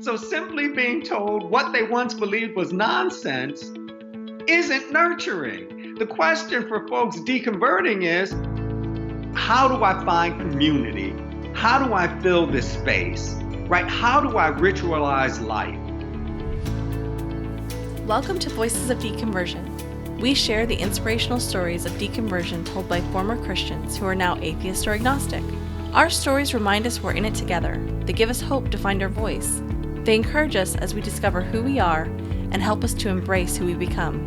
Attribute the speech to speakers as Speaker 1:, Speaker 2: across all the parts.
Speaker 1: So simply being told what they once believed was nonsense isn't nurturing. The question for folks deconverting is, how do I find community? How do I fill this space? Right? How do I ritualize life?
Speaker 2: Welcome to Voices of Deconversion. We share the inspirational stories of deconversion told by former Christians who are now atheist or agnostic. Our stories remind us we're in it together. They give us hope to find our voice. They encourage us as we discover who we are and help us to embrace who we become.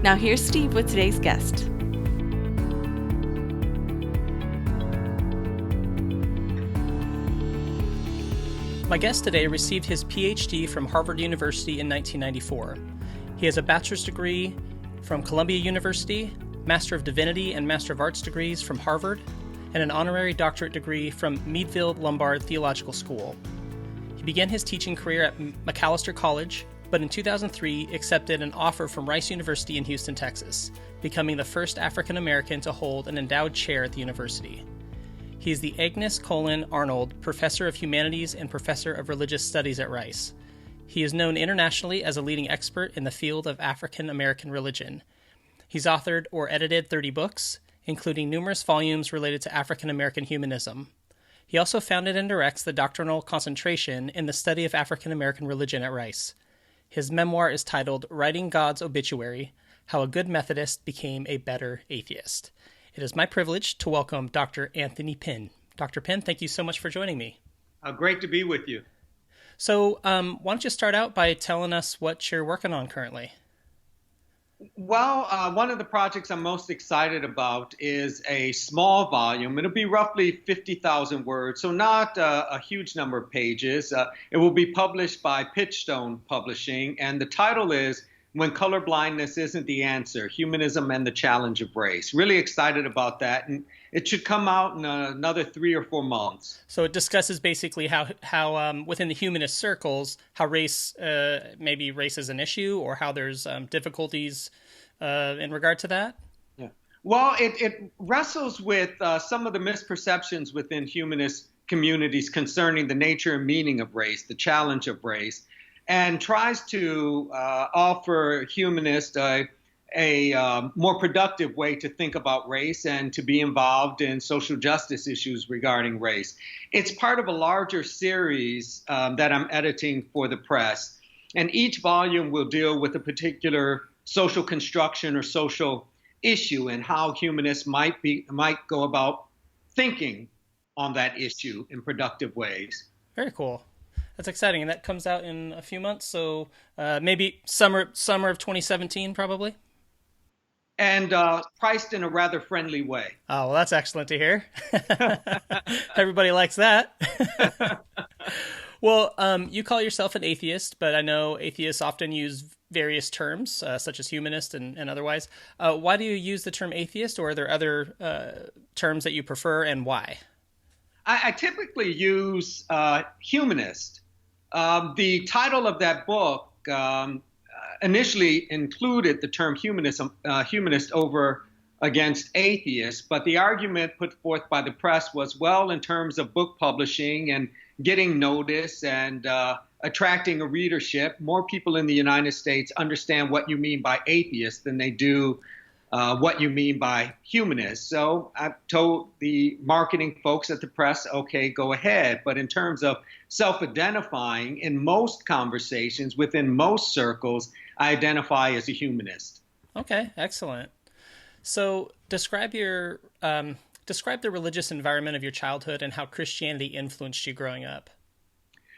Speaker 2: Now here's Steve with today's guest.
Speaker 3: My guest today received his PhD from Harvard University in 1994. He has a bachelor's degree from Columbia University, Master of Divinity and Master of Arts degrees from Harvard, and an honorary doctorate degree from Meadville Lombard Theological School. He began his teaching career at Macalester College, but in 2003 accepted an offer from Rice University in Houston, Texas, becoming the first African American to hold an endowed chair at the university. He is the Agnes Arnold Professor of Humanities and Professor of Religious Studies at Rice. He is known internationally as a leading expert in the field of African American religion. He's authored or edited 30 books, including numerous volumes related to African American humanism. He also founded and directs the doctrinal concentration in the study of African American religion at Rice. His memoir is titled Writing God's Obituary: How a Good Methodist Became a Better Atheist. It is my privilege to welcome Dr. Anthony Pinn. Dr. Pinn, thank you so much for joining me.
Speaker 1: Great to be with you.
Speaker 3: So why don't you start out by telling us what you're working on currently?
Speaker 1: Well, one of the projects I'm most excited about is a small volume. It'll be roughly 50,000 words, so not a huge number of pages. It will be published by Pitchstone Publishing, and the title is When Colorblindness Isn't the Answer, Humanism and the Challenge of Race. Really excited about that, and it should come out in another 3 or 4 months.
Speaker 3: So it discusses basically how within the humanist circles, how race, maybe race is an issue, or how there's difficulties in regard to that?
Speaker 1: Yeah. Well, it wrestles with some of the misperceptions within humanist communities concerning the nature and meaning of race, the challenge of race, and tries to offer humanists a more productive way to think about race and to be involved in social justice issues regarding race. It's part of a larger series that I'm editing for the press, and each volume will deal with a particular social construction or social issue and how humanists might go about thinking on that issue in productive ways.
Speaker 3: Very cool. That's exciting, and that comes out in a few months, so maybe summer of 2017, probably?
Speaker 1: And priced in a rather friendly way.
Speaker 3: Oh, well, that's excellent to hear. Everybody likes that. Well, you call yourself an atheist, but I know atheists often use various terms, such as humanist and otherwise. Why do you use the term atheist, or are there other terms that you prefer, and why?
Speaker 1: I typically use humanist. The title of that book initially included the term humanist over against atheist, but the argument put forth by the press was, well, in terms of book publishing and getting notice and attracting a readership, more people in the United States understand what you mean by atheist than they do what you mean by humanist. So I told the marketing folks at the press, okay, go ahead. But in terms of self-identifying, in most conversations, within most circles, I identify as a humanist.
Speaker 3: Okay, excellent. So describe the religious environment of your childhood and how Christianity influenced you growing up.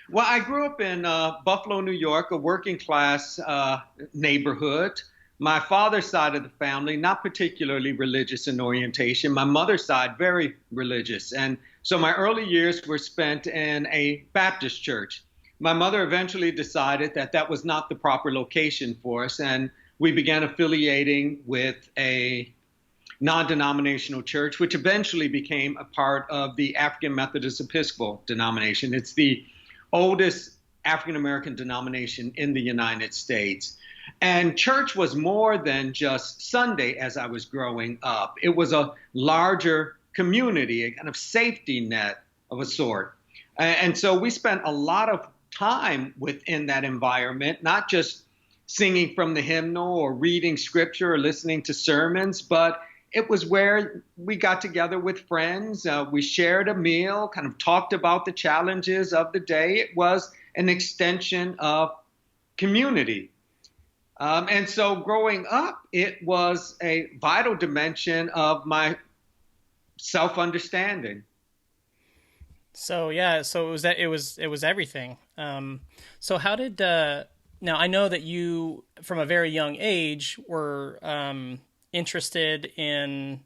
Speaker 1: Well, I grew up in Buffalo, New York, a working class neighborhood. My father's side of the family, not particularly religious in orientation. My mother's side, very religious. And so my early years were spent in a Baptist church. My mother eventually decided that that was not the proper location for us, and we began affiliating with a non-denominational church, which eventually became a part of the African Methodist Episcopal denomination. It's the oldest African-American denomination in the United States. And church was more than just Sunday as I was growing up. It was a larger community, a kind of safety net of a sort. And so we spent a lot of time within that environment, not just singing from the hymnal or reading scripture or listening to sermons, but it was where we got together with friends. We shared a meal, kind of talked about the challenges of the day. It was an extension of community. And so growing up, it was a vital dimension of my self-understanding.
Speaker 3: So yeah, so it was everything. So how did now I know that you from a very young age were interested in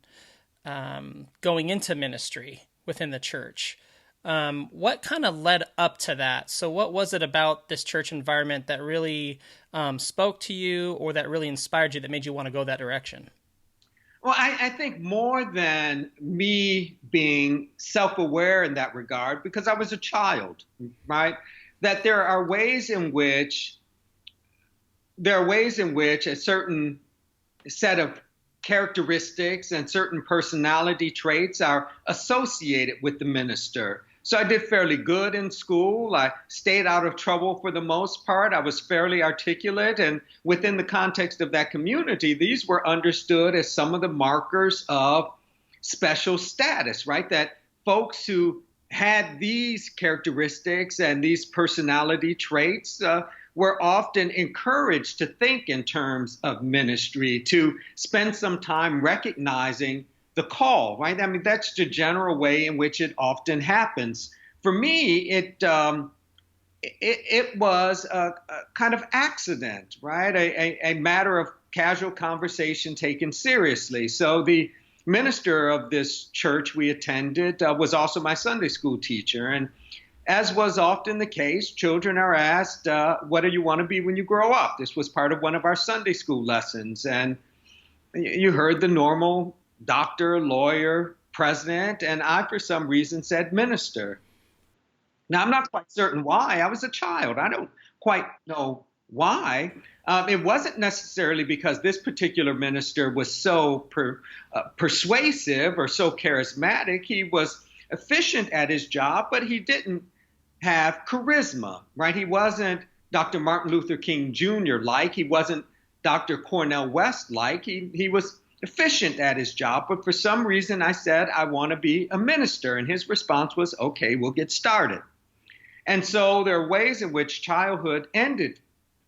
Speaker 3: going into ministry within the church. What kind of led up to that? So what was it about this church environment that really spoke to you or that really inspired you that made you want to go that direction?
Speaker 1: Well, I think more than me being self-aware in that regard, because I was a child, right? That there are ways in which a certain set of characteristics and certain personality traits are associated with the minister. So I did fairly good in school. I stayed out of trouble for the most part. I was fairly articulate. And within the context of that community, these were understood as some of the markers of special status, right? That folks who had these characteristics and these personality traits were often encouraged to think in terms of ministry, to spend some time recognizing the call, right? I mean, that's the general way in which it often happens. For me, it was a kind of accident, right? A matter of casual conversation taken seriously. So the minister of this church we attended was also my Sunday school teacher. And as was often the case, children are asked, what do you want to be when you grow up? This was part of one of our Sunday school lessons. And you heard the normal doctor, lawyer, president, and I, for some reason, said minister. Now, I'm not quite certain why. I was a child. I don't quite know why. It wasn't necessarily because this particular minister was so persuasive or so charismatic. He was efficient at his job, but he didn't have charisma, right? He wasn't Dr. Martin Luther King Jr. like. He wasn't Dr. Cornel West like. He was efficient at his job, but for some reason I said, I want to be a minister. And his response was, okay, we'll get started. And so there are ways in which childhood ended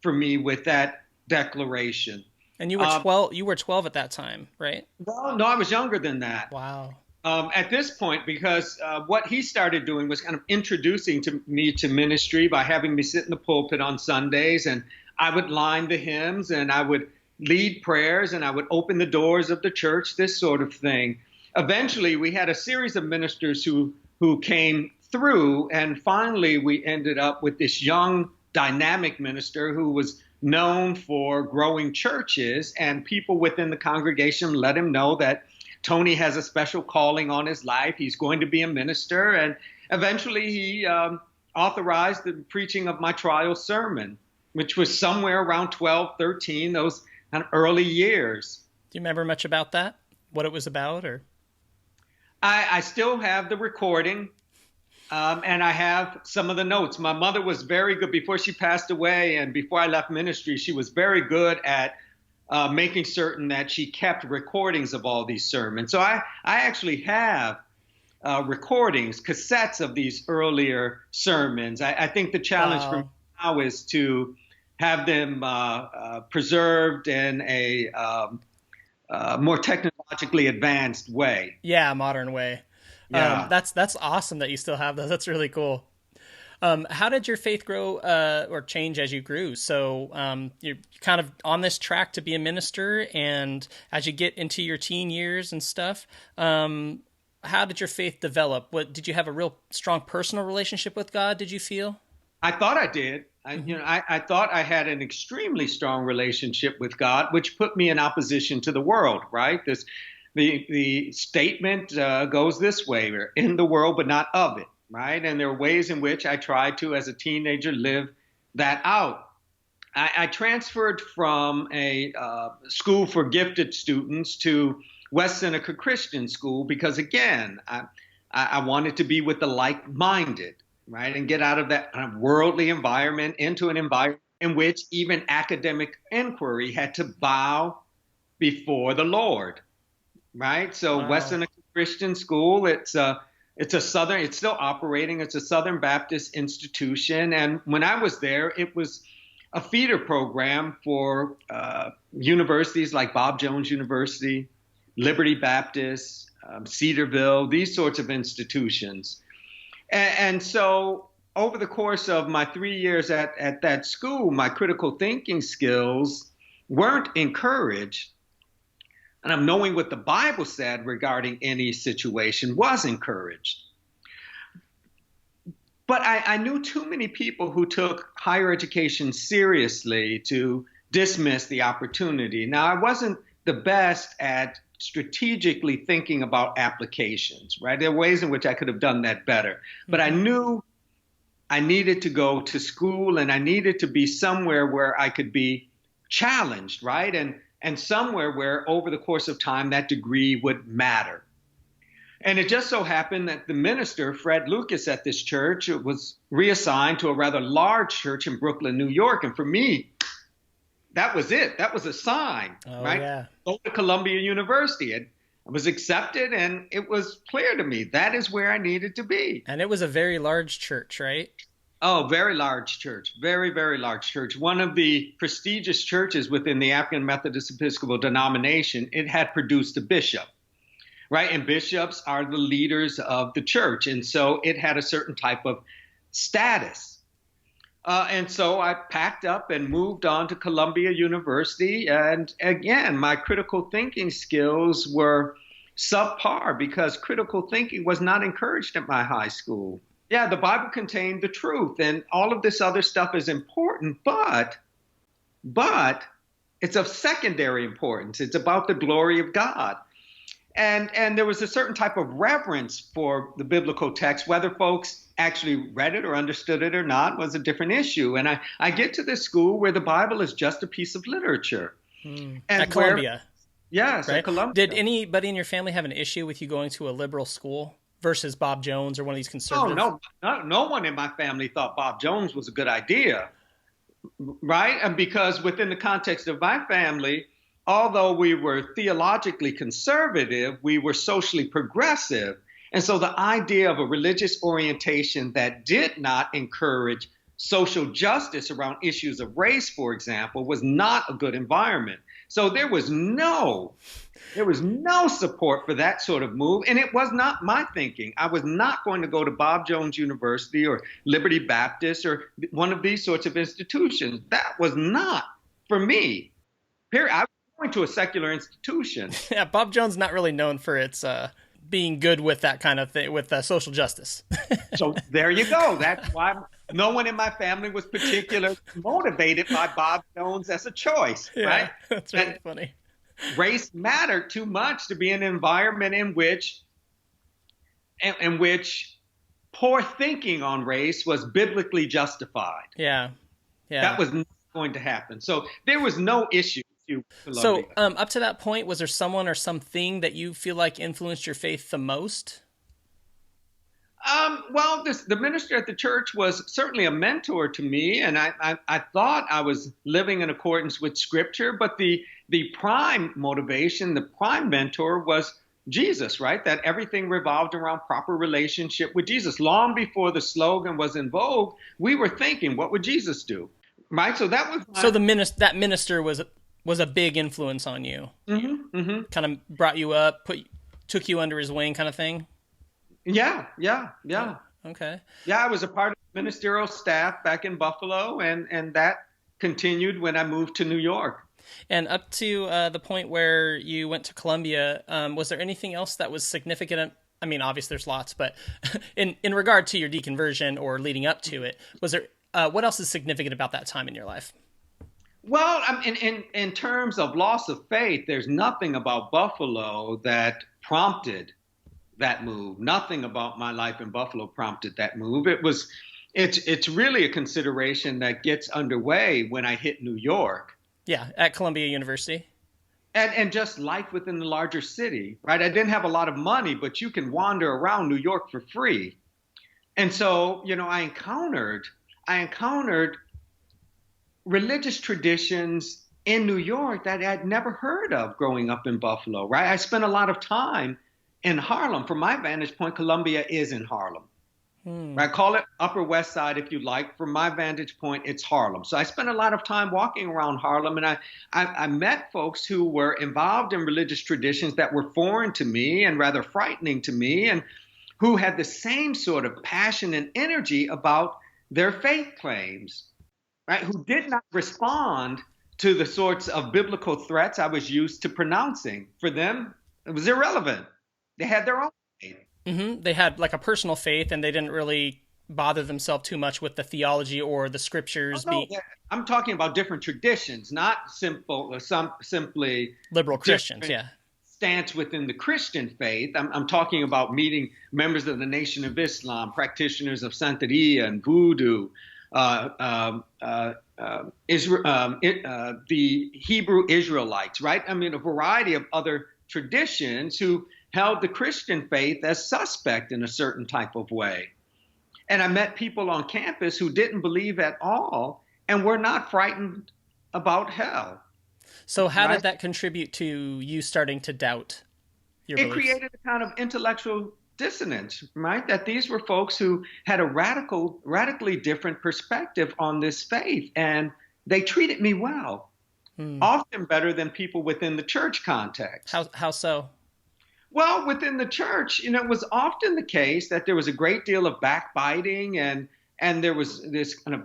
Speaker 1: for me with that declaration.
Speaker 3: And you were 12, you were 12 at that time, right?
Speaker 1: No, I was younger than that.
Speaker 3: Wow.
Speaker 1: At this point, because what he started doing was kind of introducing me to ministry by having me sit in the pulpit on Sundays, and I would line the hymns and I would lead prayers and I would open the doors of the church, this sort of thing. Eventually, we had a series of ministers who came through, and finally we ended up with this young, dynamic minister who was known for growing churches, and people within the congregation let him know that Tony has a special calling on his life. He's going to be a minister, and eventually he authorized the preaching of my trial sermon, which was somewhere around 12, 13, those kind of early years.
Speaker 3: Do you remember much about that? What it was about, or?
Speaker 1: I still have the recording, and I have some of the notes. My mother was very good before she passed away, and before I left ministry, she was very good at making certain that she kept recordings of all these sermons. So I actually have recordings, cassettes of these earlier sermons. I think the challenge for me now is to have them preserved in a more technologically advanced way.
Speaker 3: Yeah, modern way.
Speaker 1: Yeah.
Speaker 3: That's awesome that you still have those. That's really cool. How did your faith grow or change as you grew? So you're kind of on this track to be a minister, and as you get into your teen years and stuff, how did your faith develop? Did you have a real strong personal relationship with God, did you feel?
Speaker 1: I thought I did. I thought I had an extremely strong relationship with God, which put me in opposition to the world, right? The statement goes this way: we're in the world, but not of it, right? And there are ways in which I tried to, as a teenager, live that out. I transferred from a school for gifted students to West Seneca Christian School because, again, I wanted to be with the like-minded. right? And get out of that kind of worldly environment into an environment in which even academic inquiry had to bow before the Lord, right? So
Speaker 3: Wow.
Speaker 1: Western Christian School, it's still operating. It's a Southern Baptist institution. And when I was there, it was a feeder program for universities like Bob Jones University, Liberty Baptist, Cedarville, these sorts of institutions. And so over the course of my 3 years at that school, my critical thinking skills weren't encouraged. And knowing what the Bible said regarding any situation was encouraged. But I knew too many people who took higher education seriously to dismiss the opportunity. Now, I wasn't the best at strategically thinking about applications, right? There are ways in which I could have done that better. But I knew I needed to go to school and I needed to be somewhere where I could be challenged, right? And somewhere where over the course of time that degree would matter. And it just so happened that the minister, Fred Lucas at this church, was reassigned to a rather large church in Brooklyn, New York. And for me, that was it. That was a sign, right?
Speaker 3: Yeah.
Speaker 1: Go to Columbia University. I was accepted and it was clear to me that is where I needed to be.
Speaker 3: And it was a very large church, right?
Speaker 1: Oh, very large church. Very, very large church. One of the prestigious churches within the African Methodist Episcopal denomination. It had produced a bishop, right? And bishops are the leaders of the church. And so it had a certain type of status. And so I packed up and moved on to Columbia University. And again, my critical thinking skills were subpar because critical thinking was not encouraged at my high school. Yeah, the Bible contained the truth and all of this other stuff is important, but it's of secondary importance. It's about the glory of God. And there was a certain type of reverence for the biblical text, whether folks actually read it or understood it or not was a different issue. And I get to this school where the Bible is just a piece of literature.
Speaker 3: And at Columbia.
Speaker 1: Yes,
Speaker 3: right?
Speaker 1: At Columbia.
Speaker 3: Did anybody in your family have an issue with you going to a liberal school versus Bob Jones or one of these conservative?
Speaker 1: Oh, no one in my family thought Bob Jones was a good idea, right? And because within the context of my family, although we were theologically conservative, we were socially progressive. And so the idea of a religious orientation that did not encourage social justice around issues of race, for example, was not a good environment. So there was no support for that sort of move. And it was not my thinking. I was not going to go to Bob Jones University or Liberty Baptist or one of these sorts of institutions. That was not for me. Period. I was going to a secular institution.
Speaker 3: Yeah, Bob Jones not really known for its being good with that kind of thing, with social justice.
Speaker 1: So there you go. That's why no one in my family was particularly motivated by Bob Jones as a choice, right?
Speaker 3: That's really funny.
Speaker 1: Race mattered too much to be in an environment in which poor thinking on race was biblically justified.
Speaker 3: Yeah.
Speaker 1: That was not going to happen. So there was no issue.
Speaker 3: So up to that point, was there someone or something that you feel like influenced your faith the most?
Speaker 1: Well, the minister at the church was certainly a mentor to me, and I thought I was living in accordance with Scripture, but the prime motivation, the prime mentor was Jesus, right? That everything revolved around proper relationship with Jesus. Long before the slogan was in vogue, we were thinking, what would Jesus do? Right? So that was
Speaker 3: so that minister was a big influence on you.
Speaker 1: Mm-hmm, mm-hmm.
Speaker 3: Kind of brought you up, took you under his wing kind of thing?
Speaker 1: Yeah.
Speaker 3: Okay.
Speaker 1: Yeah, I was a part of the ministerial staff back in Buffalo, and that continued when I moved to New York.
Speaker 3: And up to the point where you went to Columbia, was there anything else that was significant? I mean, obviously there's lots, but in regard to your deconversion or leading up to it, was there what else is significant about that time in your life?
Speaker 1: Well, in terms of loss of faith, there's nothing about Buffalo that prompted that move. Nothing about my life in Buffalo prompted that move. It's really a consideration that gets underway when I hit New York.
Speaker 3: Yeah, at Columbia University.
Speaker 1: And just life within the larger city, right? I didn't have a lot of money, but you can wander around New York for free. And so, I encountered religious traditions in New York that I'd never heard of growing up in Buffalo, right? I spent a lot of time in Harlem. From my vantage point, Columbia is in Harlem. Right? Call it Upper West Side if you like. From my vantage point, it's Harlem. So I spent a lot of time walking around Harlem, and I met folks who were involved in religious traditions that were foreign to me and rather frightening to me, and who had the same sort of passion and energy about their faith claims, right? Who did not respond to the sorts of biblical threats I was used to pronouncing. For them, it was irrelevant. They had their own faith.
Speaker 3: They had like a personal faith, and they didn't really bother themselves too much with the theology or the scriptures.
Speaker 1: Oh, no, I'm talking about different traditions, not simply
Speaker 3: liberal Christians, yeah.
Speaker 1: Stance within the Christian faith. I'm talking about meeting members of the Nation of Islam, practitioners of Santeria and Voodoo, the Hebrew Israelites, right? I mean, a variety of other traditions who held the Christian faith as suspect in a certain type of way. And I met people on campus who didn't believe at all and were not frightened about hell.
Speaker 3: So how did that contribute to you starting to doubt your beliefs?
Speaker 1: It created a kind of intellectual dissonance, right? That these were folks who had a radically different perspective on this faith, and they treated me well, often better than people within the church context.
Speaker 3: How so?
Speaker 1: Well, within the church, it was often the case that there was a great deal of backbiting, and there was this kind of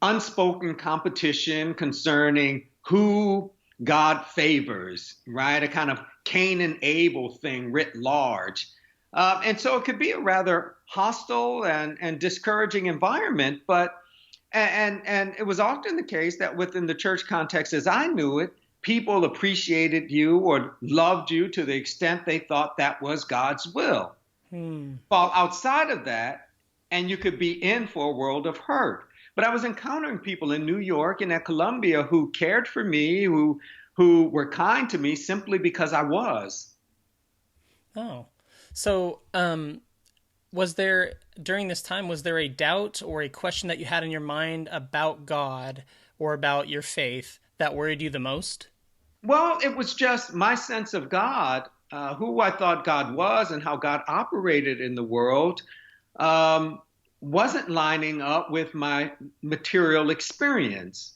Speaker 1: unspoken competition concerning who God favors, right? A kind of Cain and Abel thing writ large. And so it could be a rather hostile and discouraging environment, and it was often the case that within the church context as I knew it, people appreciated you or loved you to the extent they thought that was God's will. Fall outside of that, and you could be in for a world of hurt. But I was encountering people in New York and at Columbia who cared for me, who were kind to me simply because I was.
Speaker 3: Oh, so during this time, was there a doubt or a question that you had in your mind about God or about your faith that worried you the most?
Speaker 1: Well, it was just my sense of God, who I thought God was and how God operated in the world, wasn't lining up with my material experience,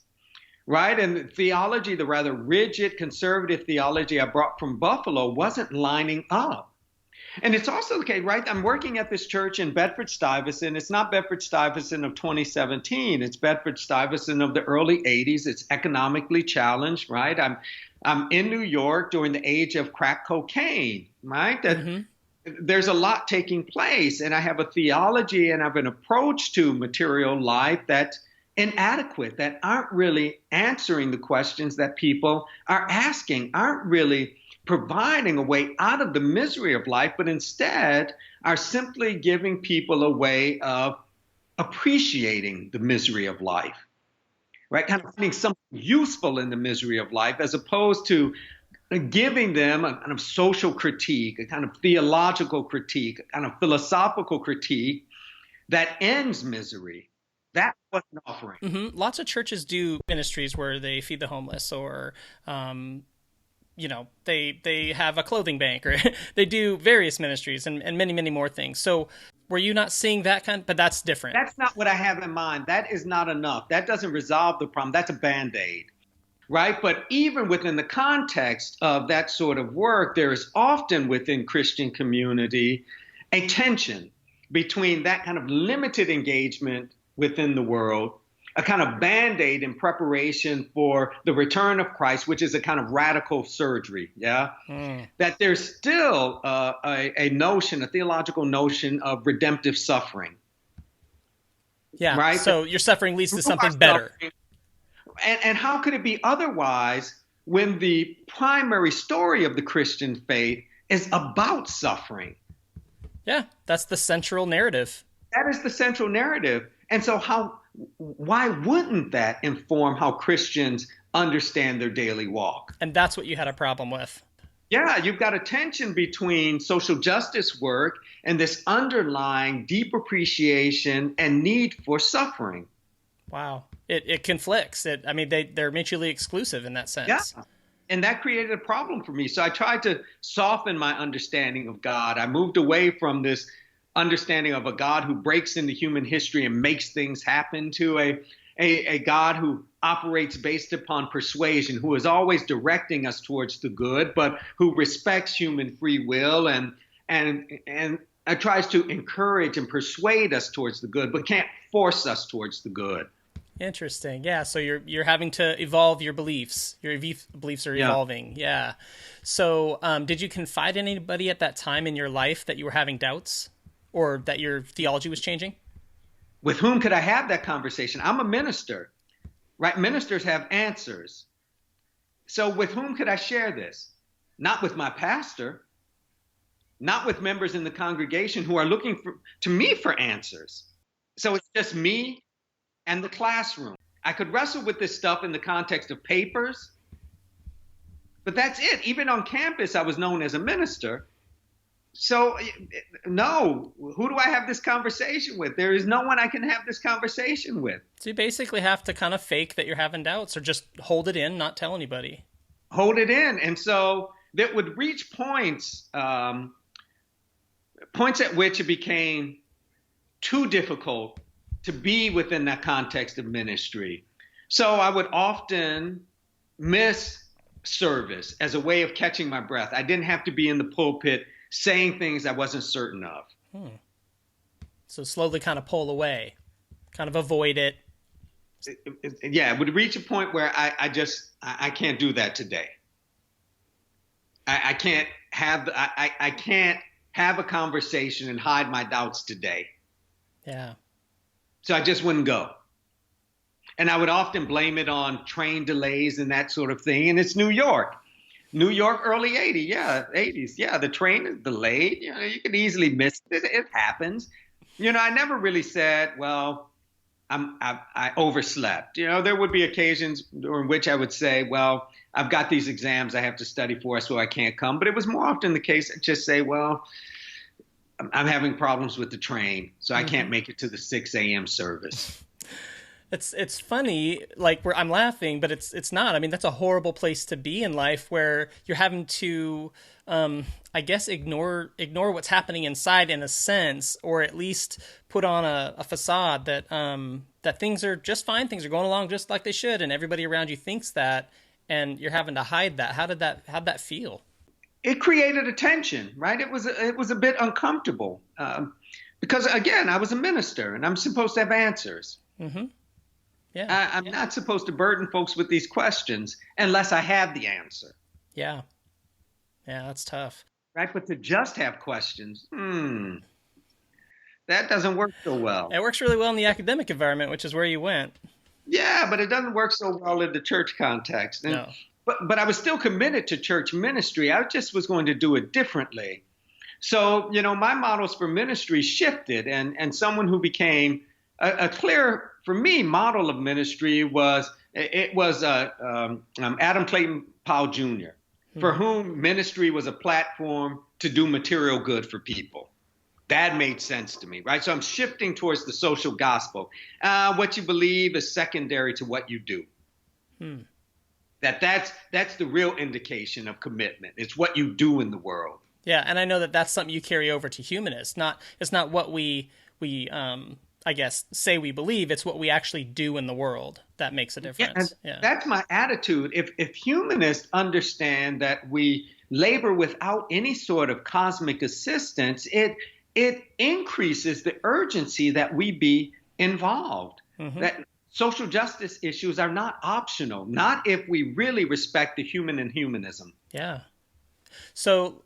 Speaker 1: right? And theology, the rather rigid conservative theology I brought from Buffalo, wasn't lining up. And it's also the case, right? I'm working at this church in Bedford-Stuyvesant. It's not Bedford-Stuyvesant of 2017. It's Bedford-Stuyvesant of the early 80s. It's economically challenged, right? I'm in New York during the age of crack cocaine, right? There's a lot taking place, and I have a theology and I have an approach to material life that's inadequate, that aren't really answering the questions that people are asking, aren't really providing a way out of the misery of life, but instead are simply giving people a way of appreciating the misery of life, right? Kind of finding something useful in the misery of life, as opposed to giving them a kind of social critique, a kind of theological critique, a kind of philosophical critique that ends misery. That wasn't offering.
Speaker 3: Lots of churches do ministries where they feed the homeless, or they have a clothing bank, or they do various ministries and many, many more things. So were you not seeing that kind? But that's different.
Speaker 1: That's not what I have in mind. That is not enough. That doesn't resolve the problem. That's a Band-Aid, right? But even within the context of that sort of work, there is often within Christian community a tension between that kind of limited engagement within the world, a kind of Band-Aid in preparation for the return of Christ, which is a kind of radical surgery, that there's still a notion, a theological notion of redemptive suffering.
Speaker 3: Yeah,
Speaker 1: right?
Speaker 3: So your suffering leads to something better.
Speaker 1: And how could it be otherwise when the primary story of the Christian faith is about suffering?
Speaker 3: Yeah, that's the central narrative.
Speaker 1: That is the central narrative. And so why wouldn't that inform how Christians understand their daily walk?
Speaker 3: And that's what you had a problem with.
Speaker 1: Yeah, you've got a tension between social justice work and this underlying deep appreciation and need for suffering.
Speaker 3: Wow. It conflicts. I mean, they're mutually exclusive in that
Speaker 1: Yeah.
Speaker 3: sense.
Speaker 1: And that created a problem for me. So I tried to soften my understanding of God. I moved away from this understanding of a God who breaks into human history and makes things happen to a God who operates based upon persuasion, who is always directing us towards the good, but who respects human free will and tries to encourage and persuade us towards the good, but can't force us towards the good.
Speaker 3: Interesting. Yeah. So you're having to evolve your beliefs. Your beliefs are evolving. Yeah. So did you confide in anybody at that time in your life that you were having doubts or that your theology was changing?
Speaker 1: With whom could I have that conversation? I'm a minister, right? Ministers have answers. So with whom could I share this? Not with my pastor, not with members in the congregation who are looking to me for answers. So it's just me and the classroom. I could wrestle with this stuff in the context of papers, but that's it. Even on campus, I was known as a minister. So no, who do I have this conversation with? There is no one I can have this conversation with.
Speaker 3: So you basically have to kind of fake that you're having doubts or just hold it in, not tell anybody.
Speaker 1: Hold it in. And so that would reach points at which it became too difficult to be within that context of ministry. So I would often miss service as a way of catching my breath. I didn't have to be in the pulpit saying things I wasn't certain of.
Speaker 3: So slowly kind of pull away, kind of avoid it.
Speaker 1: Yeah, it would reach a point where I can't do that today. I can't have a conversation and hide my doubts today.
Speaker 3: Yeah.
Speaker 1: So I just wouldn't go. And I would often blame it on train delays and that sort of thing. And it's New York. New York, early 80s. Yeah, the train is delayed. You know, you can easily miss it. It happens. You know, I never really said, well, I overslept. You know, there would be occasions in which I would say, well, I've got these exams I have to study for, so I can't come. But it was more often the case I'd just say, well, I'm having problems with the train, so I can't make it to the 6 a.m. service.
Speaker 3: It's funny, like I'm laughing, but it's not. I mean, that's a horrible place to be in life where you're having to, I guess, ignore what's happening inside in a sense, or at least put on a facade that that things are just fine, things are going along just like they should, and everybody around you thinks that, and you're having to hide that. How'd that feel?
Speaker 1: It created a tension, right? It was a bit uncomfortable because, again, I was a minister and I'm supposed to have answers.
Speaker 3: Mm-hmm. Yeah.
Speaker 1: I'm not supposed to burden folks with these questions unless I have the answer.
Speaker 3: Yeah. Yeah, that's tough.
Speaker 1: Right, but to just have questions, that doesn't work so well.
Speaker 3: It works really well in the academic environment, which is where you went.
Speaker 1: Yeah, but it doesn't work so well in the church context. And,
Speaker 3: no.
Speaker 1: But I was still committed to church ministry. I just was going to do it differently. So, you know, my models for ministry shifted, and someone who became a clear, for me, model of ministry was Adam Clayton Powell Jr., for whom ministry was a platform to do material good for people. That made sense to me, right? So I'm shifting towards the social gospel. What you believe is secondary to what you do. That's the real indication of commitment. It's what you do in the world.
Speaker 3: Yeah, and I know that that's something you carry over to humanists. It's not what we I guess say we believe. It's what we actually do in the world that makes a difference.
Speaker 1: Yeah. That's my attitude. If humanists understand that we labor without any sort of cosmic assistance, it increases the urgency that we be involved. That social justice issues are not optional, not if we really respect the human in humanism.
Speaker 3: Yeah. So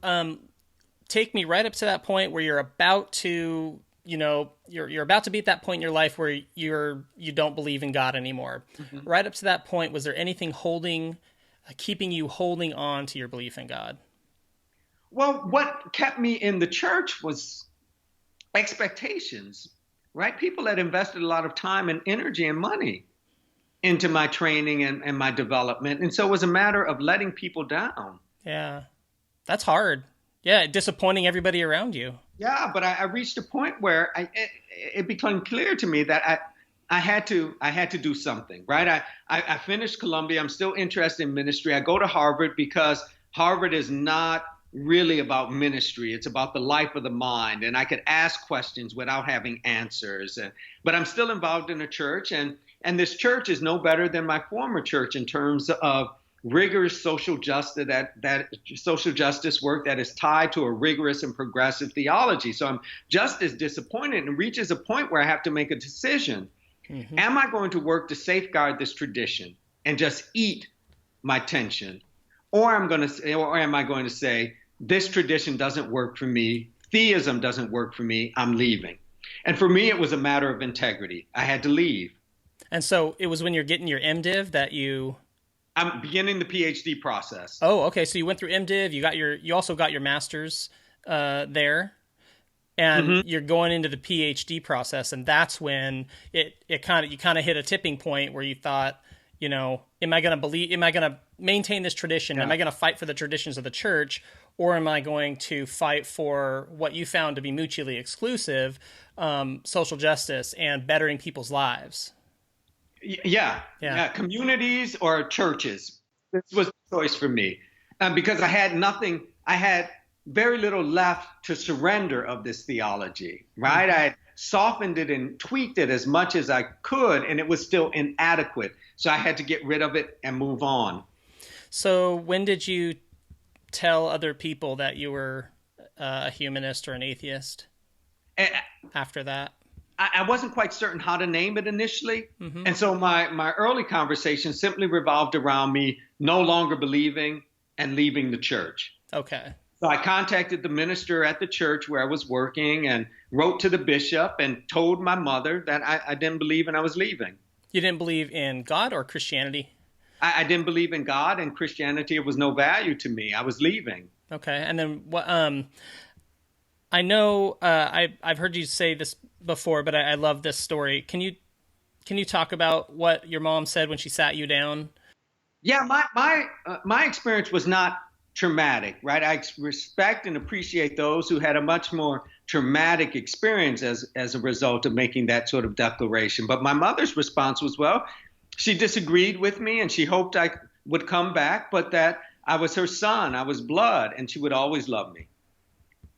Speaker 3: take me right up to that point where you're about to, you're about to be at that point in your life where you don't believe in God anymore. Right up to that point, was there anything keeping you holding on to your belief in God?
Speaker 1: Well, what kept me in the church was expectations, right? People had invested a lot of time and energy and money into my training and my development. And so it was a matter of letting people down.
Speaker 3: Yeah. That's hard. Yeah, disappointing everybody around you.
Speaker 1: Yeah, but I reached a point where it became clear to me that I had to do something, right? I finished Columbia. I'm still interested in ministry. I go to Harvard because Harvard is not really about ministry. It's about the life of the mind. And I could ask questions without having answers. But I'm still involved in a church. And this church is no better than my former church in terms of rigorous social justice, that social justice work that is tied to a rigorous and progressive theology. So I'm just as disappointed, and reaches a point where I have to make a decision. Mm-hmm. Am I going to work to safeguard this tradition and just eat my tension? Or am I going to say, this tradition doesn't work for me, theism doesn't work for me, I'm leaving? And for me, it was a matter of integrity. I had to leave.
Speaker 3: And so it was when you're getting your MDiv that
Speaker 1: I'm beginning the PhD process.
Speaker 3: Oh, okay. So you went through MDiv, you also got your master's there, and mm-hmm. you're going into the PhD process, and that's when you kind of hit a tipping point where you thought, am I going to maintain this tradition? Yeah. Am I going to fight for the traditions of the church, or am I going to fight for what you found to be mutually exclusive, social justice and bettering people's lives?
Speaker 1: Yeah. Communities or churches. This was the choice for me, because I had very little left to surrender of this theology, right? Mm-hmm. I had softened it and tweaked it as much as I could, and it was still inadequate. So I had to get rid of it and move on.
Speaker 3: So when did you tell other people that you were a humanist or an atheist after that?
Speaker 1: I wasn't quite certain how to name it initially. Mm-hmm. And so my early conversation simply revolved around me no longer believing and leaving the church.
Speaker 3: Okay.
Speaker 1: So I contacted the minister at the church where I was working and wrote to the bishop and told my mother that I didn't believe and I was leaving.
Speaker 3: You didn't believe in God or Christianity?
Speaker 1: I didn't believe in God and Christianity. It was no value to me. I was leaving.
Speaker 3: Okay. And then what? I know I've heard you say this before, but I love this story. Can you talk about what your mom said when she sat you down?
Speaker 1: Yeah, my experience was not traumatic, right? I respect and appreciate those who had a much more traumatic experience as a result of making that sort of declaration. But my mother's response was, well, she disagreed with me and she hoped I would come back, but that I was her son, I was blood, and she would always love me.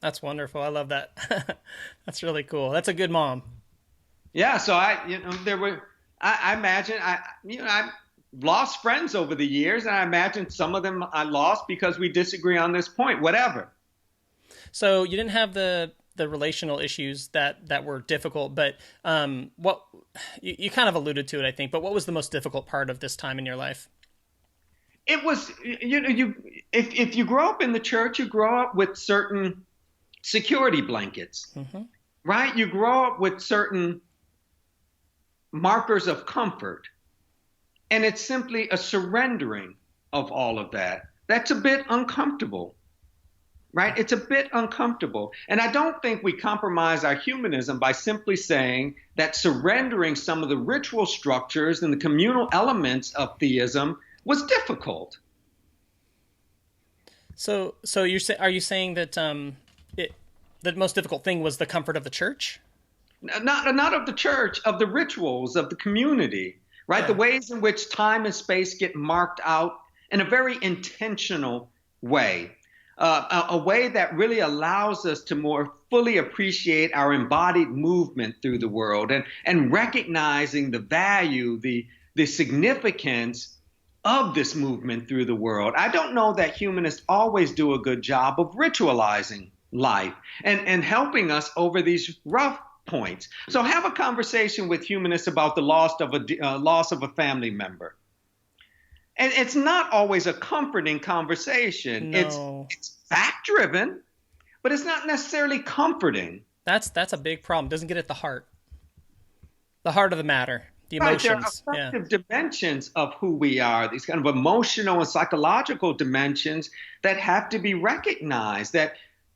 Speaker 3: That's wonderful. I love that. That's really cool. That's a good mom.
Speaker 1: Yeah. So I imagine I've lost friends over the years, and I imagine some of them I lost because we disagree on this point, whatever.
Speaker 3: So you didn't have the relational issues that were difficult, but what you kind of alluded to it, I think, but what was the most difficult part of this time in your life?
Speaker 1: It was, if you grow up in the church, you grow up with certain security blankets, mm-hmm. right? You grow up with certain markers of comfort, and it's simply a surrendering of all of that. That's a bit uncomfortable, right? It's a bit uncomfortable. And I don't think we compromise our humanism by simply saying that surrendering some of the ritual structures and the communal elements of theism was difficult. So
Speaker 3: are you saying that the most difficult thing was the comfort of the church?
Speaker 1: Not of the church, of the rituals of the community, right? Yeah. The ways in which time and space get marked out in a very intentional way, a way that really allows us to more fully appreciate our embodied movement through the world and recognizing the value, the significance of this movement through the world. I don't know that humanists always do a good job of ritualizing life and helping us over these rough points. So have a conversation with humanists about the loss of a family member. And it's not always a comforting conversation.
Speaker 3: No.
Speaker 1: It's fact-driven, but it's not necessarily comforting.
Speaker 3: That's a big problem. It doesn't get at the heart of the matter. The emotions.
Speaker 1: Right, there are affective dimensions of who we are, these kind of emotional and psychological dimensions that have to be recognized, that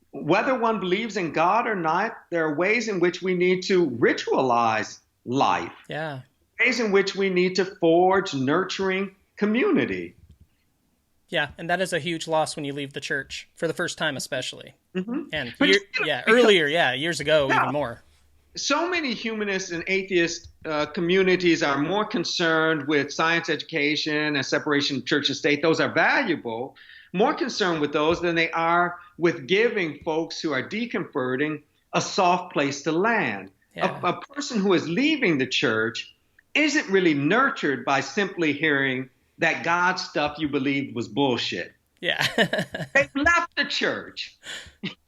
Speaker 1: whether one believes in God or not, there are ways in which we need to ritualize life.
Speaker 3: Yeah. Ways
Speaker 1: in which we need to forge nurturing community.
Speaker 3: Yeah, and that is a huge loss when you leave the church for the first time, especially. And years ago,
Speaker 1: yeah,
Speaker 3: even more.
Speaker 1: So many humanist and atheist communities are more concerned with science education and separation of church and state. Those are valuable, more concerned with those than they are with giving folks who are deconverting a soft place to land.
Speaker 3: Yeah.
Speaker 1: A person who is leaving the church isn't really nurtured by simply hearing that God stuff you believed was bullshit.
Speaker 3: Yeah.
Speaker 1: They've left the church.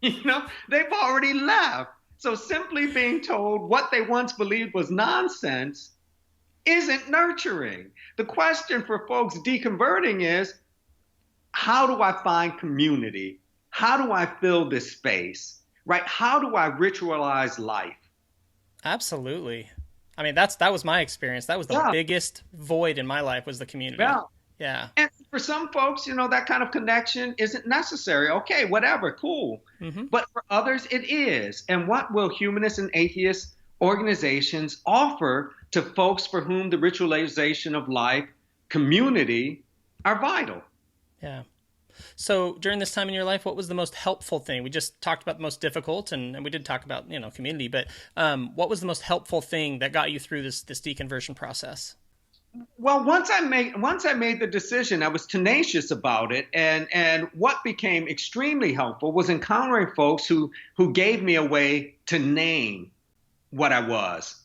Speaker 1: They've already left. So simply being told what they once believed was nonsense isn't nurturing. The question for folks deconverting is, how do I find community? How do I fill this space? Right? How do I ritualize life?
Speaker 3: Absolutely. I mean, that was my experience. That was the biggest void in my life, was the community. Yeah.
Speaker 1: And for some folks, that kind of connection isn't necessary. Okay, whatever, cool. But for others, it is. And what will humanist and atheist organizations offer to folks for whom the ritualization of life, community, are vital?
Speaker 3: Yeah. So during this time in your life, what was the most helpful thing? We just talked about the most difficult, and we did talk about, community, but what was the most helpful thing that got you through this deconversion process?
Speaker 1: Well, once I made the decision, I was tenacious about it, and what became extremely helpful was encountering folks who gave me a way to name what I was,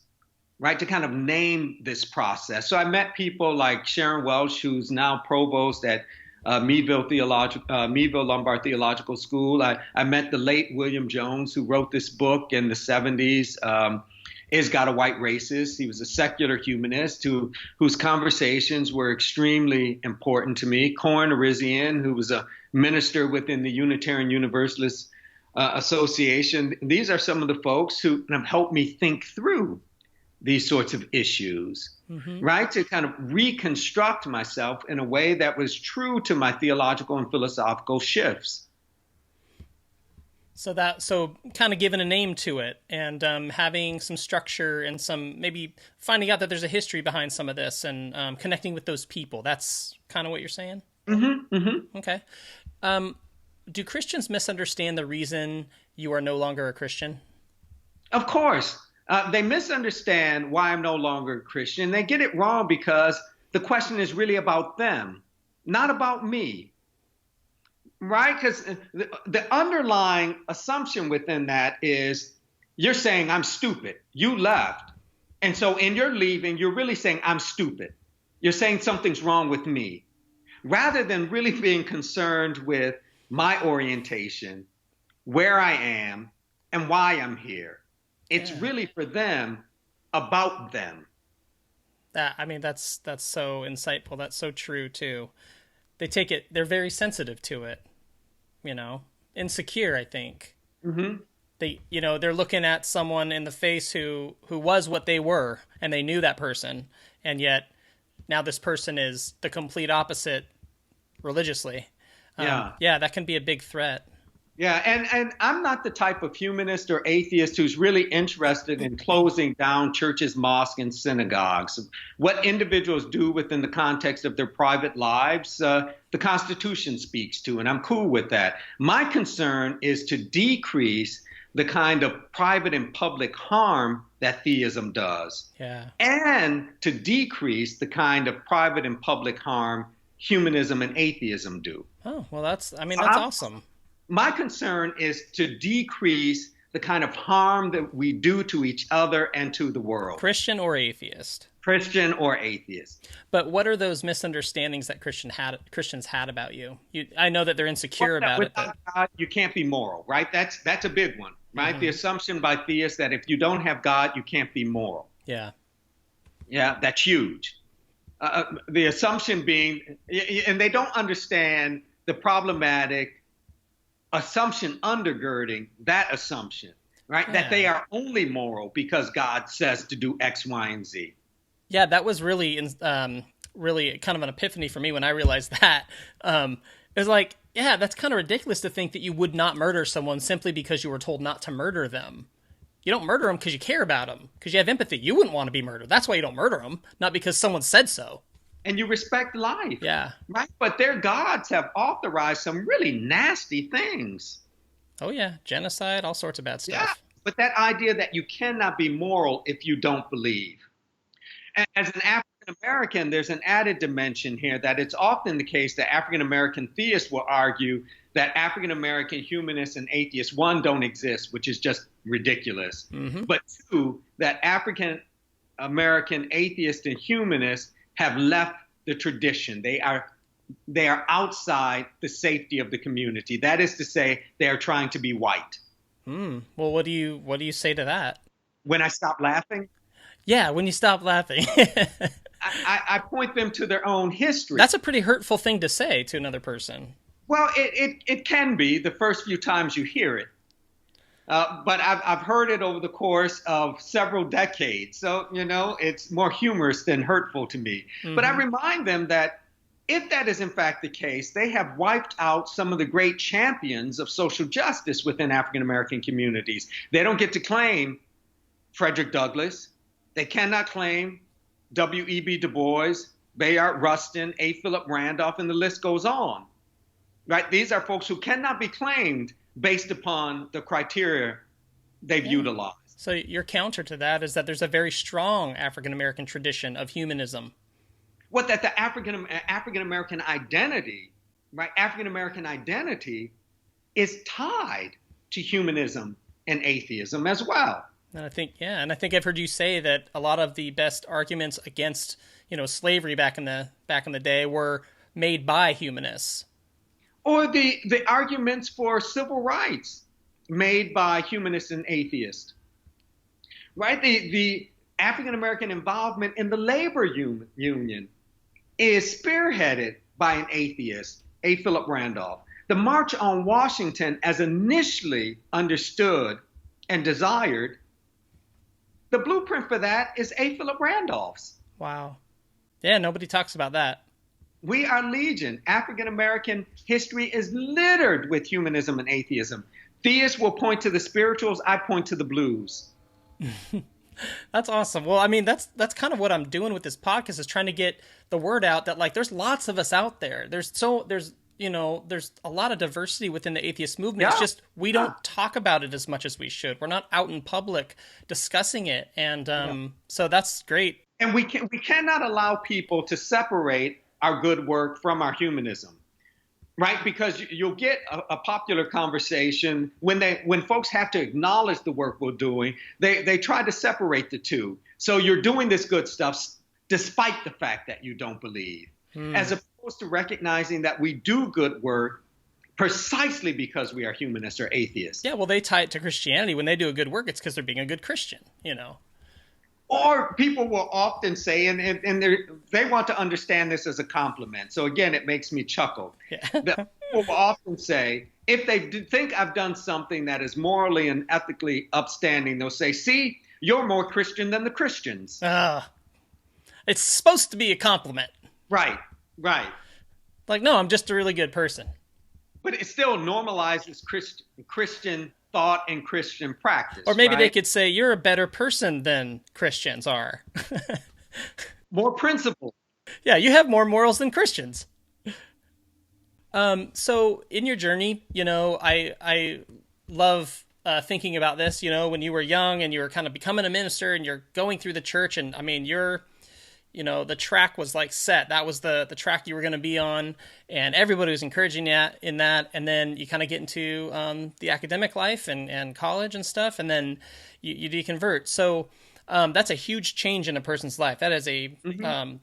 Speaker 1: right? To kind of name this process. So I met people like Sharon Welsh, who's now provost at Meadville Lombard Theological School. I met the late William Jones, who wrote this book in the 70s. Is God a White Racist? He was a secular humanist whose conversations were extremely important to me. Corin Arizian, who was a minister within the Unitarian Universalist Association. These are some of the folks who have helped me think through these sorts of issues, right? To kind of reconstruct myself in a way that was true to my theological and philosophical shifts.
Speaker 3: So kind of giving a name to it, and having some structure and maybe finding out that there's a history behind some of this, and connecting with those people. That's kind of what you're saying? Okay. Do Christians misunderstand the reason you are no longer a Christian?
Speaker 1: Of course. They misunderstand why I'm no longer a Christian. They get it wrong because the question is really about them, not about me. Right? Because the underlying assumption within that is you're saying I'm stupid. You left. And so in your leaving, you're really saying I'm stupid. You're saying something's wrong with me, rather than really being concerned with my orientation, where I am, and why I'm here. It's really for them, about them.
Speaker 3: That's so insightful. That's so true too. They're very sensitive to it. Insecure, I think. They're looking at someone in the face who was what they were, and they knew that person, and yet now this person is the complete opposite religiously. That can be a big threat.
Speaker 1: Yeah, and I'm not the type of humanist or atheist who's really interested in closing down churches, mosques, and synagogues. What individuals do within the context of their private lives, the Constitution speaks to, and I'm cool with that. My concern is to decrease the kind of private and public harm that theism does, and to decrease the kind of private and public harm humanism and atheism do.
Speaker 3: Oh, well, that's awesome.
Speaker 1: My concern is to decrease the kind of harm that we do to each other and to the world.
Speaker 3: Christian or atheist?
Speaker 1: Christian or atheist.
Speaker 3: But what are those misunderstandings that Christians had about you? I know that they're insecure about it.
Speaker 1: Without God, you can't be moral, right? That's a big one, right? The assumption by theists that if you don't have God, you can't be moral.
Speaker 3: Yeah,
Speaker 1: that's huge. The assumption being, and they don't understand the problematic assumption undergirding that assumption, right? That they are only moral because God says to do X, Y, and Z.
Speaker 3: Yeah, that was really kind of an epiphany for me when I realized that. It was like, that's kind of ridiculous to think that you would not murder someone simply because you were told not to murder them. You don't murder them because you care about them, because you have empathy. You wouldn't want to be murdered. That's why you don't murder them, not because someone said so.
Speaker 1: and you respect life.
Speaker 3: Yeah.
Speaker 1: Right? But their gods have authorized some really nasty things.
Speaker 3: Oh, yeah. Genocide, all sorts of bad
Speaker 1: Yeah.
Speaker 3: stuff.
Speaker 1: But that idea that you cannot be moral if you don't believe. As an African American, there's an added dimension here that it's often the case that African American theists will argue that African American humanists and atheists, one, don't exist, which is just ridiculous.
Speaker 3: Mm-hmm.
Speaker 1: But two, that African American atheists and humanists have left the tradition. They are outside the safety of the community. That is to say, they are trying to be white.
Speaker 3: Well, what do you say to that?
Speaker 1: When I stop laughing?
Speaker 3: Yeah, when you stop laughing.
Speaker 1: I point them to their own history.
Speaker 3: That's a pretty hurtful thing to say to another person.
Speaker 1: Well, it can be the first few times you hear it. But I've heard it over the course of several decades. So, it's more humorous than hurtful to me. Mm-hmm. But I remind them that if that is in fact the case, they have wiped out some of the great champions of social justice within African American communities. They don't get to claim Frederick Douglass. They cannot claim W.E.B. Du Bois, Bayard Rustin, A. Philip Randolph, and the list goes on. Right? These are folks who cannot be claimed based upon the criteria they've utilized.
Speaker 3: So your counter to that is that there's a very strong African American tradition of humanism.
Speaker 1: What that the African American identity, right? African American identity is tied to humanism and atheism as well.
Speaker 3: And I think I've heard you say that a lot of the best arguments against, slavery back in the day were made by humanists.
Speaker 1: Or the arguments for civil rights made by humanists and atheists. Right? The African American involvement in the labor union is spearheaded by an atheist, A. Philip Randolph. The March on Washington, as initially understood and desired, the blueprint for that is A. Philip Randolph's.
Speaker 3: Wow. Yeah, nobody talks about that.
Speaker 1: We are legion. African American history is littered with humanism and atheism. Theists will point to the spirituals. I point to the blues.
Speaker 3: That's awesome. Well, I mean, that's kind of what I'm doing with this podcast, is trying to get the word out that, like, there's lots of us out there. There's a lot of diversity within the atheist movement. Yeah. It's just we don't talk about it as much as we should. We're not out in public discussing it, and so that's great.
Speaker 1: And we cannot allow people to separate our good work from our humanism, right? Because you'll get a popular conversation when folks have to acknowledge the work we're doing, they try to separate the two. So you're doing this good stuff despite the fact that you don't believe, as opposed to recognizing that we do good work precisely because we are humanists or atheists.
Speaker 3: Yeah, well, they tie it to Christianity. When they do a good work, it's because they're being a good Christian,
Speaker 1: Or people will often say, and they want to understand this as a compliment. So again, it makes me chuckle. Yeah. That people will often say, if they think I've done something that is morally and ethically upstanding, they'll say, see, you're more Christian than the Christians.
Speaker 3: It's supposed to be a compliment.
Speaker 1: Right.
Speaker 3: Like, no, I'm just a really good person.
Speaker 1: But it still normalizes Christian thought and Christian practice.
Speaker 3: Or maybe they could say, you're a better person than Christians are.
Speaker 1: More principled.
Speaker 3: Yeah, you have more morals than Christians. So in your journey, I love thinking about this, when you were young and you were kind of becoming a minister and you're going through the church, and I mean, the track was like set. That was the track you were going to be on, and everybody was encouraging you in that. And then you kind of get into the academic life and college and stuff, and then you deconvert. So that's a huge change in a person's life. That is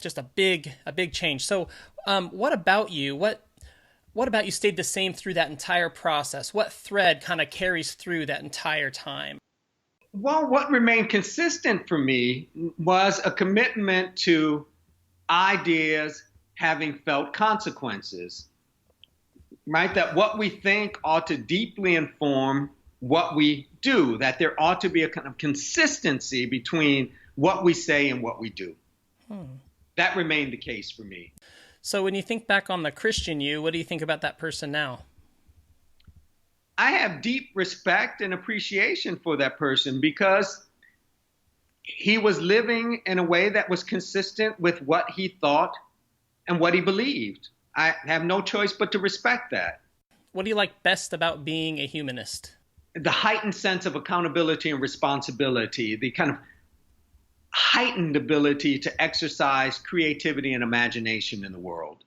Speaker 3: just a big change. So what about you? What about you stayed the same through that entire process? What thread kind of carries through that entire time?
Speaker 1: Well, what remained consistent for me was a commitment to ideas having felt consequences, right? That what we think ought to deeply inform what we do, that there ought to be a kind of consistency between what we say and what we do. That remained the case for me.
Speaker 3: So when you think back on the Christian you, what do you think about that person now?
Speaker 1: I have deep respect and appreciation for that person because he was living in a way that was consistent with what he thought and what he believed. I have no choice but to respect that.
Speaker 3: What do you like best about being a humanist?
Speaker 1: The heightened sense of accountability and responsibility, the kind of heightened ability to exercise creativity and imagination in the world,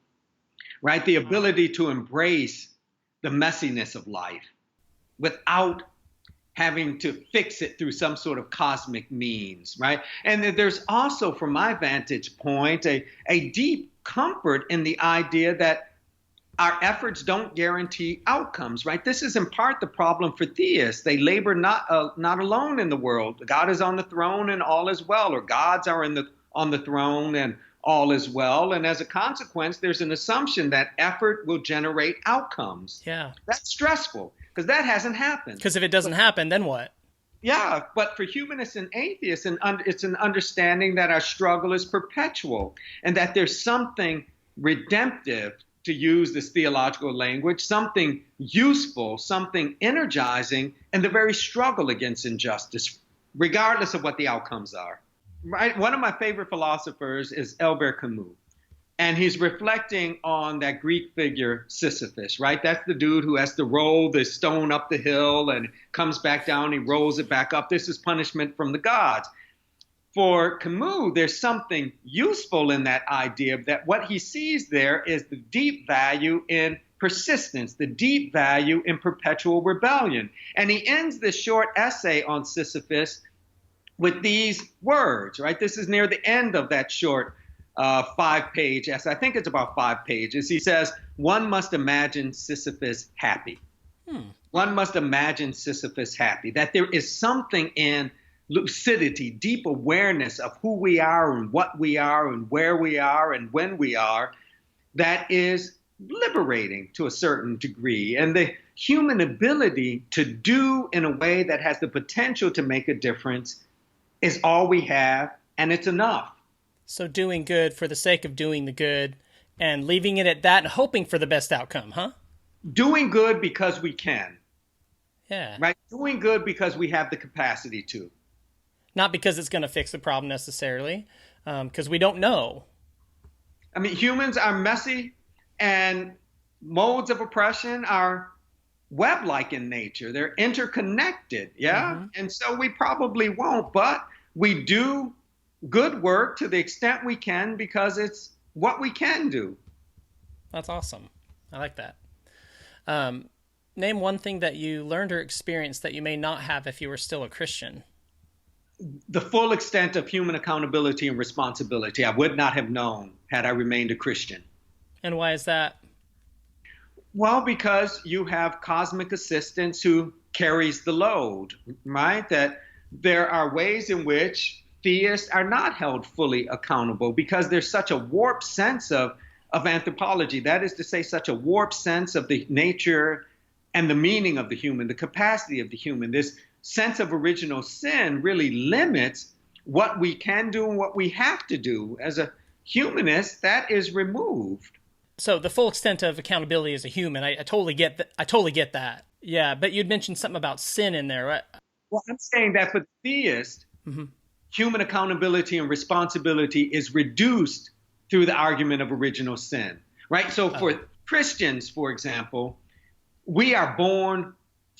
Speaker 1: right? The ability to embrace the messiness of life without having to fix it through some sort of cosmic means, right? And there's also, from my vantage point, a deep comfort in the idea that our efforts don't guarantee outcomes, right? This is in part the problem for theists. They labor not alone in the world. God is on the throne and all is well, or gods are on the throne and all is well. And as a consequence, there's an assumption that effort will generate outcomes.
Speaker 3: Yeah.
Speaker 1: That's stressful because that hasn't happened.
Speaker 3: Because if it doesn't happen, then what?
Speaker 1: Yeah, but for humanists and atheists, it's an understanding that our struggle is perpetual and that there's something redemptive, to use this theological language, something useful, something energizing in the very struggle against injustice, regardless of what the outcomes are. Right? One of my favorite philosophers is Albert Camus, and he's reflecting on that Greek figure Sisyphus, right? That's the dude who has to roll the stone up the hill and comes back down, he rolls it back up. This is punishment from the gods. For Camus, there's something useful in that idea that what he sees there is the deep value in persistence, the deep value in perpetual rebellion. And he ends this short essay on Sisyphus with these words, right? This is near the end of that short 5-page essay. I think it's about 5 pages. He says, one must imagine Sisyphus happy. One must imagine Sisyphus happy, that there is something in lucidity, deep awareness of who we are and what we are and where we are and when we are, that is liberating to a certain degree. And the human ability to do in a way that has the potential to make a difference is all we have, and it's enough.
Speaker 3: So doing good for the sake of doing the good and leaving it at that and hoping for the best outcome, huh?
Speaker 1: Doing good because we can.
Speaker 3: Yeah.
Speaker 1: Right? Doing good because we have the capacity to.
Speaker 3: Not because it's going to fix the problem necessarily, because we don't know.
Speaker 1: I mean, humans are messy, and modes of oppression are web-like in nature. They're interconnected, yeah? Mm-hmm. And so we probably won't, but we do good work to the extent we can because it's what we can do.
Speaker 3: That's awesome. I like that. Name one thing that you learned or experienced that you may not have if you were still a Christian.
Speaker 1: The full extent of human accountability and responsibility I would not have known had I remained a Christian.
Speaker 3: And why is that?
Speaker 1: Well, because you have cosmic assistance who carries the load, right? That there are ways in which theists are not held fully accountable because there's such a warped sense of anthropology. That is to say, such a warped sense of the nature and the meaning of the human, the capacity of the human. This sense of original sin really limits what we can do and what we have to do. As a humanist, that is removed.
Speaker 3: So the full extent of accountability as a human, I totally get that. I totally get that. Yeah, but you'd mentioned something about sin in there, right?
Speaker 1: Well, I'm saying that for the theist, human accountability and responsibility is reduced through the argument of original sin, right? So for Christians, for example, we are born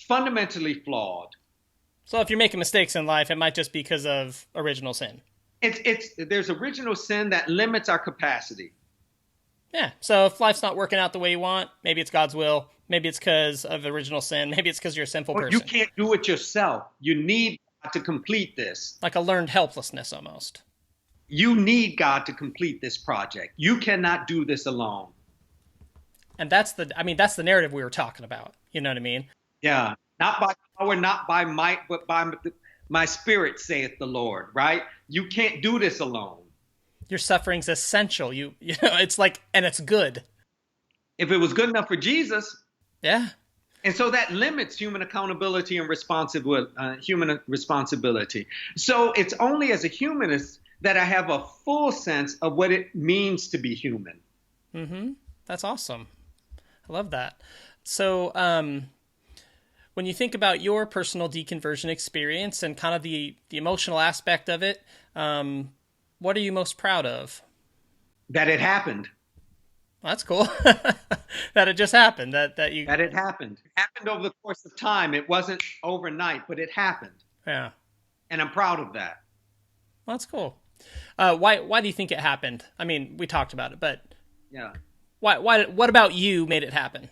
Speaker 1: fundamentally flawed.
Speaker 3: So if you're making mistakes in life, it might just be because of original sin.
Speaker 1: There's original sin that limits our capacity.
Speaker 3: Yeah. So if life's not working out the way you want, maybe it's God's will. Maybe it's because of original sin. Maybe it's because you're a sinful person.
Speaker 1: You can't do it yourself. You need God to complete this.
Speaker 3: Like a learned helplessness almost.
Speaker 1: You need God to complete this project. You cannot do this alone.
Speaker 3: And that's the narrative we were talking about. You know what I mean?
Speaker 1: Yeah. Not by power, not by might, but by my spirit, saith the Lord, right? You can't do this alone.
Speaker 3: Your suffering's essential. You know, it's like, and it's good.
Speaker 1: If it was good enough for Jesus.
Speaker 3: Yeah.
Speaker 1: And so that limits human accountability and human responsibility. So it's only as a humanist that I have a full sense of what it means to be human.
Speaker 3: Mm-hmm. That's awesome. I love that. So, when you think about your personal deconversion experience and kind of the emotional aspect of it, what are you most proud of?
Speaker 1: That it happened.
Speaker 3: That's cool. That it just happened. That you.
Speaker 1: That it happened. It happened over the course of time. It wasn't overnight, but it happened.
Speaker 3: Yeah.
Speaker 1: And I'm proud of that.
Speaker 3: Well, that's cool. Why do you think it happened? I mean, we talked about it, but
Speaker 1: Yeah.
Speaker 3: why what about you made it happen?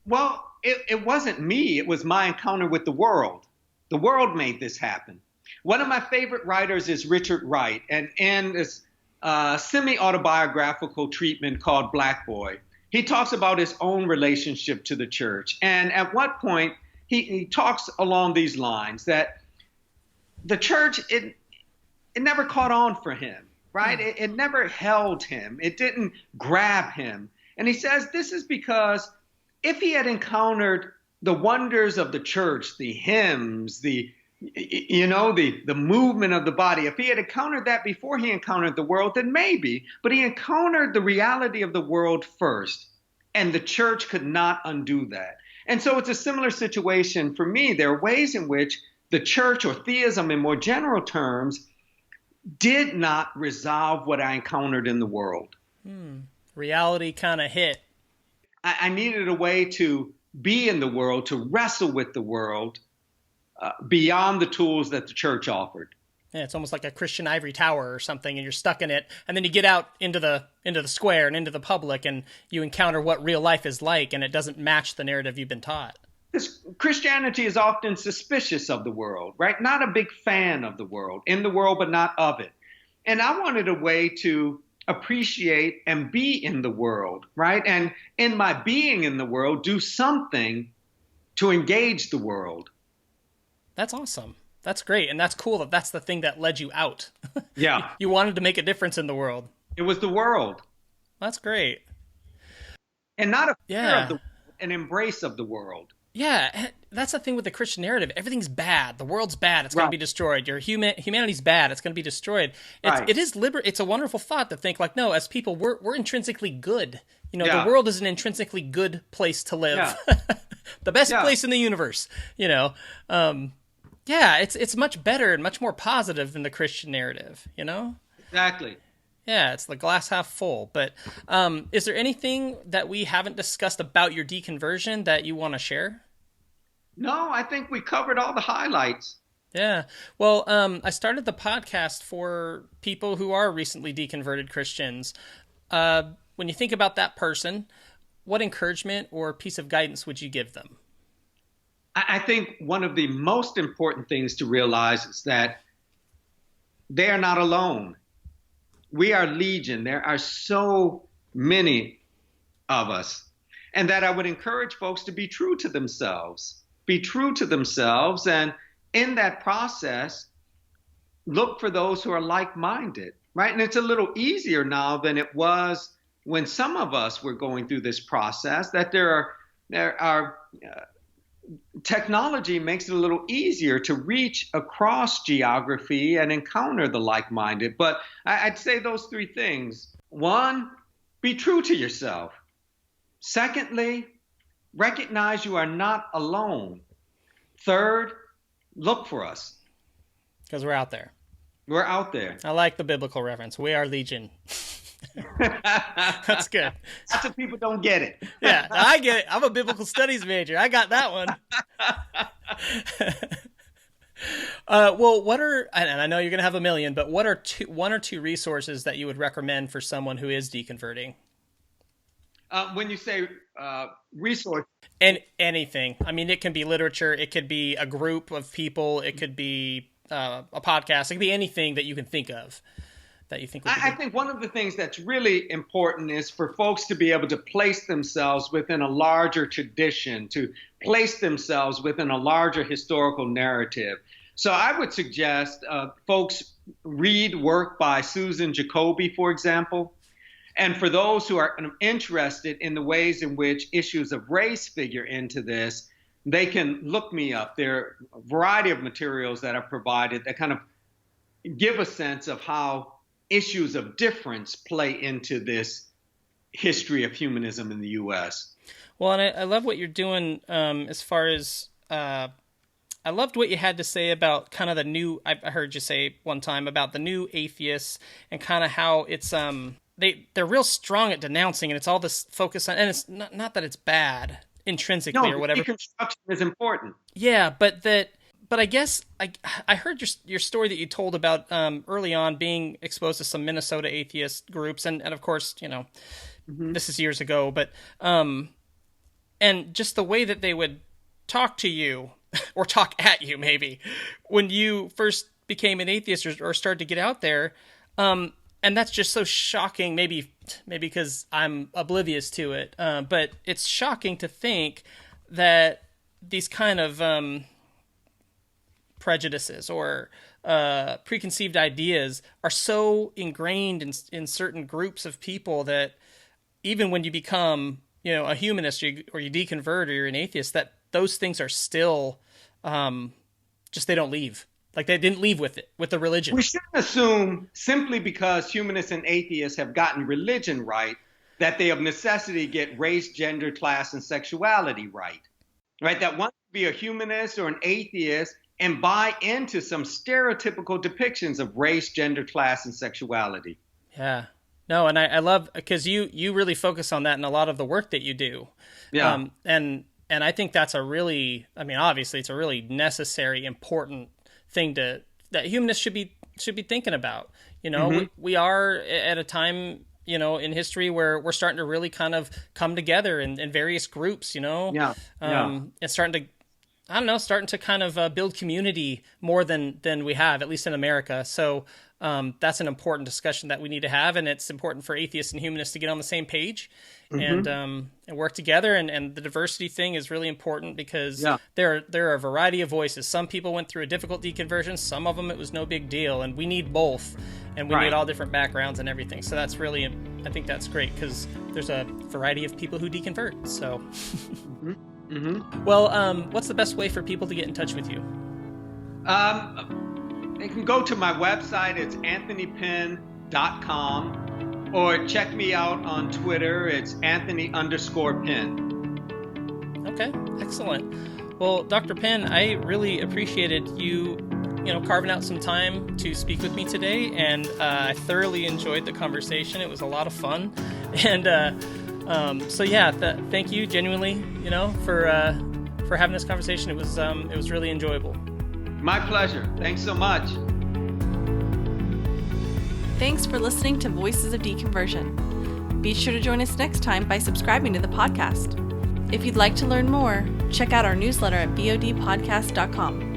Speaker 1: Well, it wasn't me. It was my encounter with the world. The world made this happen. One of my favorite writers is Richard Wright, and in this semi-autobiographical treatment called Black Boy, he talks about his own relationship to the church. And at what point he talks along these lines that the church, it never caught on for him, right? It never held him. It didn't grab him. And he says this is because if he had encountered the wonders of the church, the hymns, the movement of the body, if he had encountered that before he encountered the world, then maybe. But he encountered the reality of the world first, and the church could not undo that. And so it's a similar situation for me. There are ways in which the church, or theism in more general terms, did not resolve what I encountered in the world.
Speaker 3: Reality kind of hit.
Speaker 1: I needed a way to be in the world, to wrestle with the world beyond the tools that the church offered.
Speaker 3: Yeah, it's almost like a Christian ivory tower or something, and you're stuck in it, and then you get out into the square and into the public, and you encounter what real life is like, and it doesn't match the narrative you've been taught.
Speaker 1: Christianity is often suspicious of the world, right? Not a big fan of the world, in the world, but not of it. And I wanted a way to appreciate and be in the world, right? And in my being in the world, do something to engage the world.
Speaker 3: That's awesome. That's great. And that's cool that that's the thing that led you out.
Speaker 1: Yeah.
Speaker 3: You wanted to make a difference in the world.
Speaker 1: It was the world.
Speaker 3: That's great.
Speaker 1: And not a fear of the world, an embrace of the world.
Speaker 3: Yeah, that's the thing with the Christian narrative. Everything's bad. The world's bad. It's going to be destroyed. Humanity's bad. It's going to be destroyed. It's a wonderful thought to think like, no, as people, we're intrinsically good. The world is an intrinsically good place to live. Yeah. The best place in the universe. It's much better and much more positive than the Christian narrative.
Speaker 1: Exactly.
Speaker 3: Yeah, it's the glass half full. But is there anything that we haven't discussed about your deconversion that you want to share?
Speaker 1: No, I think we covered all the highlights.
Speaker 3: Yeah. Well, I started the podcast for people who are recently deconverted Christians. When you think about that person, what encouragement or piece of guidance would you give them?
Speaker 1: I think one of the most important things to realize is that they are not alone. We are legion. There are so many of us. And that I would encourage folks to be true to themselves. Be true to themselves. And in that process, look for those who are like-minded, right? And it's a little easier now than it was when some of us were going through this process, that there are technology makes it a little easier to reach across geography and encounter the like-minded. But I'd say those three things. One, be true to yourself. Secondly, recognize you are not alone. Third, look for us.
Speaker 3: Because we're out there.
Speaker 1: We're out there.
Speaker 3: I like the biblical reference. We are legion. That's good.
Speaker 1: Lots of people don't get it.
Speaker 3: Yeah, I get it. I'm a biblical studies major. I got that one. Well, and I know you're going to have a million, but what are one or two resources that you would recommend for someone who is deconverting?
Speaker 1: When you say resource.
Speaker 3: And anything. I mean, it can be literature. It could be a group of people. It could be a podcast. It could be anything that you can think of. That you think I
Speaker 1: think one of the things that's really important is for folks to be able to place themselves within a larger tradition, to place themselves within a larger historical narrative. So I would suggest folks read work by Susan Jacoby, for example. And for those who are interested in the ways in which issues of race figure into this, they can look me up. There are a variety of materials that are provided that kind of give a sense of how issues of difference play into this history of humanism in the U.S.
Speaker 3: Well, and I love what you're doing as far as I loved what you had to say about kind of the new, I heard you say one time about the new atheists and kind of how it's they're real strong at denouncing, and it's all this focus on, and it's not that it's bad intrinsically or whatever.
Speaker 1: Deconstruction is important.
Speaker 3: Yeah, but I guess I heard your story that you told about early on being exposed to some Minnesota atheist groups, and of course, this is years ago, but and just the way that they would talk to you or talk at you maybe when you first became an atheist or started to get out there, and that's just so shocking. Maybe because I'm oblivious to it, but it's shocking to think that these kind of prejudices or preconceived ideas are so ingrained in certain groups of people that even when you become, a humanist or you deconvert or you're an atheist, that those things are still just they don't leave. Like they didn't leave with the religion.
Speaker 1: We shouldn't assume simply because humanists and atheists have gotten religion right that they of necessity get race, gender, class, and sexuality right. Right? That one could be a humanist or an atheist and buy into some stereotypical depictions of race, gender, class, and sexuality.
Speaker 3: Yeah. No, and I love, because you really focus on that in a lot of the work that you do.
Speaker 1: Yeah.
Speaker 3: And I think that's obviously it's a really necessary, important thing that humanists should be thinking about. We are at a time, in history where we're starting to really kind of come together in various groups, and starting to kind of build community more than we have, at least in America. So that's an important discussion that we need to have, and it's important for atheists and humanists to get on the same page and work together. And the diversity thing is really important because there are a variety of voices. Some people went through a difficult deconversion. Some of them it was no big deal, and we need both, and we need all different backgrounds and everything. So that's really, I think that's great because there's a variety of people who deconvert. So. Well, what's the best way for people to get in touch with you?
Speaker 1: They can go to my website. It's anthonypinn.com, or check me out on Twitter. It's Anthony_Pinn.
Speaker 3: Okay, excellent. Well, Dr. Pinn, I really appreciated you, carving out some time to speak with me today, and I thoroughly enjoyed the conversation. It was a lot of fun, and thank you genuinely, for having this conversation. It was really enjoyable.
Speaker 1: My pleasure. Thanks so much.
Speaker 2: Thanks for listening to Voices of Deconversion. Be sure to join us next time by subscribing to the podcast. If you'd like to learn more, check out our newsletter at bodpodcast.com.